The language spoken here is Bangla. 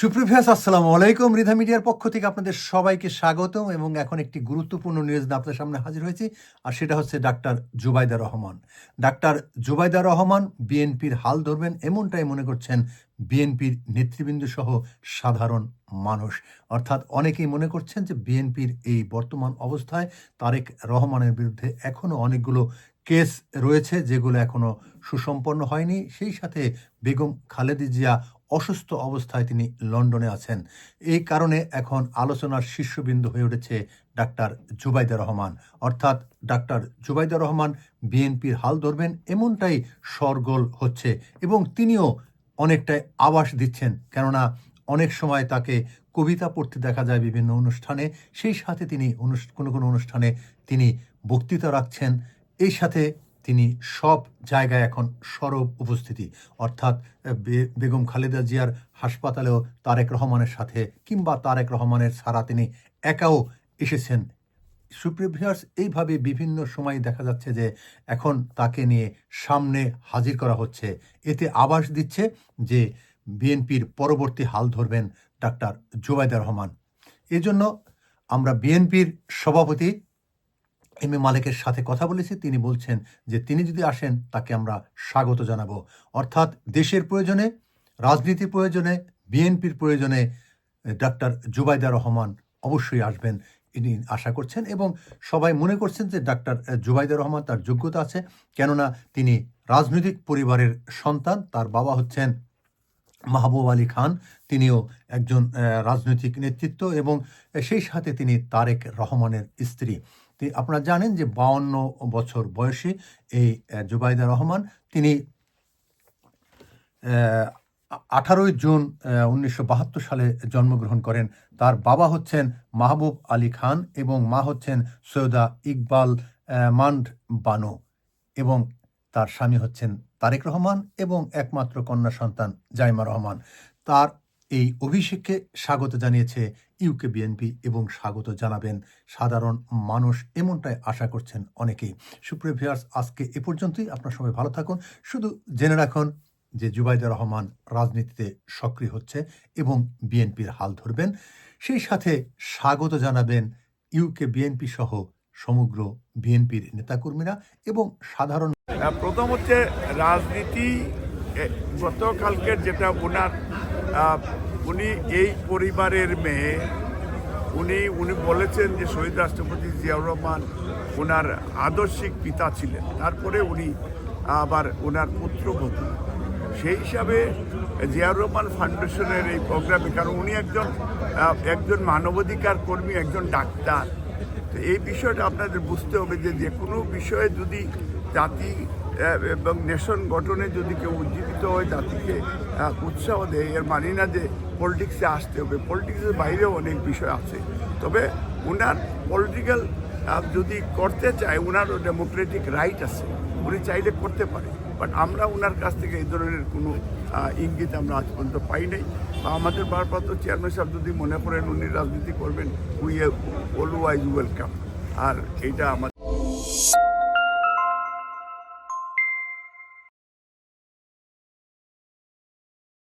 সুপ্রিয় ভিউয়ার্স, আসসালামু আলাইকুম। রিধা মিডিয়ার পক্ষ থেকে আপনাদের সবাইকে স্বাগতম এবং এখন একটি গুরুত্বপূর্ণ নিউজ নিয়ে আপনাদের সামনে হাজির হয়েছি। আর সেটা হচ্ছে ডাক্তার জুবাইদা রহমান। ডাক্তার জুবাইদা রহমান বিএনপির হাল ধরবেন এমনটাই মনে করছেন বিএনপির নেতৃবৃন্দ সহ সাধারণ মানুষ। অর্থাৎ অনেকেই মনে করছেন যে বিএনপির এই বর্তমান অবস্থায় তারেক রহমানের বিরুদ্ধে এখনও অনেকগুলো কেস রয়েছে যেগুলো এখনও সুসম্পন্ন হয়নি। সেই সাথে বেগম খালেদা জিয়া অসুস্থ অবস্থায় তিনি লন্ডনে আছেন। এই কারণে এখন আলোচনার শীর্ষবিন্দু হয়ে উঠেছে ডাক্তার জুবাইদা রহমান। অর্থাৎ ডাক্তার জুবাইদা রহমান বিএনপির হাল ধরবেন এমনটাই শোরগোল হচ্ছে এবং তিনিও অনেকটাই আভাস দিচ্ছেন। কেননা অনেক সময় তাকে কবিতা পড়তে দেখা যায় বিভিন্ন অনুষ্ঠানে। সেই সাথে তিনি কোনো অনুষ্ঠানে তিনি বক্তৃতা রাখছেন। এই সাথে তিনি সব জায়গায় এখন সরব উপস্থিতি। অর্থাৎ বেগম খালেদা জিয়ার হাসপাতালেও তারেক রহমানের সাথে কিংবা তারেক রহমানের ছাড়া তিনি একাও এসেছেন। সুপ্রিয় ভিউয়ার্স, এইভাবে বিভিন্ন সময় দেখা যাচ্ছে যে এখন তাকে নিয়ে সামনে হাজির করা হচ্ছে। এতে আভাস দিচ্ছে যে বিএনপির পরবর্তী হাল ধরবেন ডাক্তার জুবাইদা রহমান। এজন্য আমরা বিএনপির সভাপতি এম এ মালেকের সাথে কথা বলেছি। তিনি বলছেন যে তিনি যদি আসেন তাকে আমরা স্বাগত জানাবো। অর্থাৎ দেশের প্রয়োজনে, রাজনীতির প্রয়োজনে, বিএনপির প্রয়োজনে ডাক্তার জুবাইদা রহমান অবশ্যই আসবেন ইনি আশা করছেন এবং সবাই মনে করছেন যে ডাক্তার জুবাইদা রহমান তার যোগ্যতা আছে। কেননা তিনি রাজনৈতিক পরিবারের সন্তান। তার বাবা হচ্ছেন মাহবুব আলী খান। তিনিও একজন রাজনৈতিক নেতৃত্ব এবং সেই সাথে তিনি তারেক রহমানের স্ত্রী। আপনারা জানেন যে 52 বছর বয়সী এই জুবাইদা রহমান তিনি 18 জুন 1972 সালে জন্মগ্রহণ করেন। তার বাবা হচ্ছেন মাহবুব আলী খান এবং মা হচ্ছেন সৈয়দা ইকবাল মান্ড বানু এবং তার স্বামী হচ্ছেন তারেক রহমান এবং একমাত্র কন্যা সন্তান জাইমা রহমান। তার এই অভিষেককে স্বাগত জানিয়েছে ইউকে বিএনপি এবং স্বাগত জানাবেন সাধারণ মানুষ এমনটাই আশা করছেন অনেকেই। সুপ্রিয় ভিউয়ার্স, আজকে এ পর্যন্তই। আপনার সবাই ভালো থাকুন। শুধু জেনে রাখুন যে জুবাইদা রহমান রাজনীতিতে সক্রিয় হচ্ছে এবং বিএনপির হাল ধরবেন। সেই সাথে স্বাগত জানাবেন ইউকে বিএনপি সহ সমগ্র বিএনপির নেতাকর্মীরা এবং সাধারণ। প্রথম হচ্ছে রাজনীতি। গতকালকের যেটা উনি এই পরিবারের মেয়ে, উনি বলেছেন যে শহীদ রাষ্ট্রপতি জিয়াউর রহমান ওনার আদর্শিক পিতা ছিলেন। তারপরে উনি আবার ওনার পুত্রবধূ। সেই হিসাবে জিয়াউর রহমান ফাউন্ডেশনের এই প্রোগ্রামে, কারণ উনি একজন মানবাধিকার কর্মী, একজন ডাক্তার। তো এই বিষয়টা আপনাদের বুঝতে হবে যে কোনো বিষয়ে যদি জাতি এবং নেশন গঠনে যদি কেউ উজ্জীবিত হয়, জাতিকে উৎসাহ দেয়, এর মানি না যে পলিটিক্সে আসতে হবে। পলিটিক্সের বাইরেও অনেক বিষয় আছে। তবে ওনার পলিটিক্যাল যদি করতে চায়, ওনারও ডেমোক্রেটিক রাইট আছে, উনি চাইলে করতে পারে। বাট আমরা ওনার কাছ থেকে এই ধরনের কোনো ইঙ্গিত আমরা আজ পর্যন্ত পাই নাই। বা আমাদের ভারপ্রাপ্ত চেয়ারম্যান সাহেব যদি মনে করেন উনি রাজনীতি করবেন, উই অলওয়েজ ওয়েলকাম। আর এইটা আমাদের